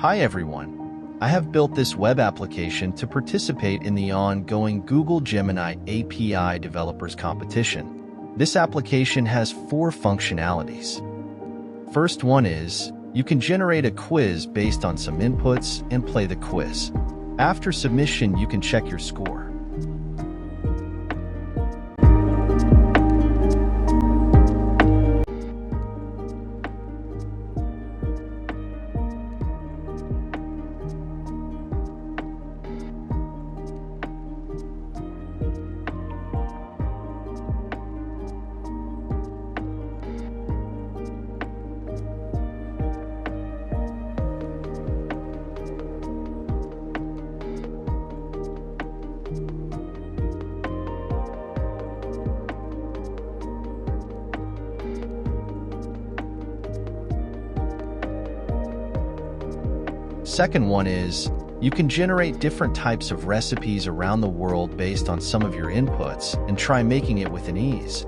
Hi everyone. I have built this web application to participate in the ongoing Google Gemini API Developers Competition. This application has 4 functionalities. First one is, you can generate a quiz based on some inputs and play the quiz. After submission, you can check your score. Second one is, you can generate different types of recipes around the world based on some of your inputs and try making it with an ease.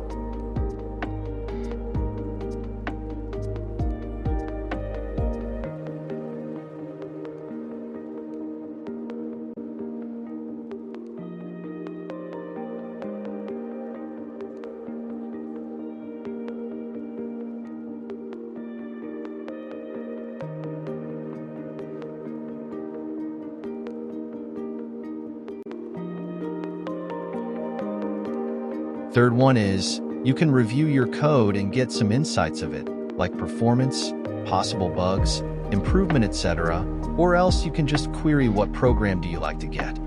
Third one is, you can review your code and get some insights of it, like performance, possible bugs, improvement, etc. Or else you can just query what program do you like to get.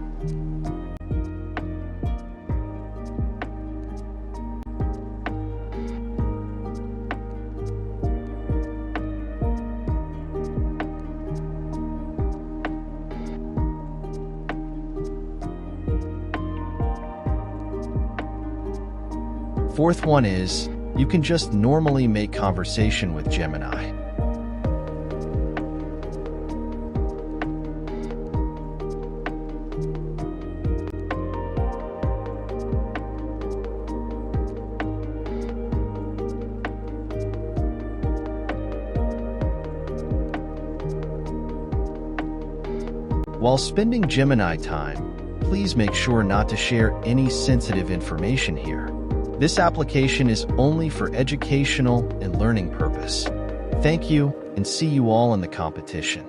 Fourth one is, you can just normally make conversation with Gemini. While spending Gemini time, please make sure not to share any sensitive information here. This application is only for educational and learning purpose. Thank you, and see you all in the competition.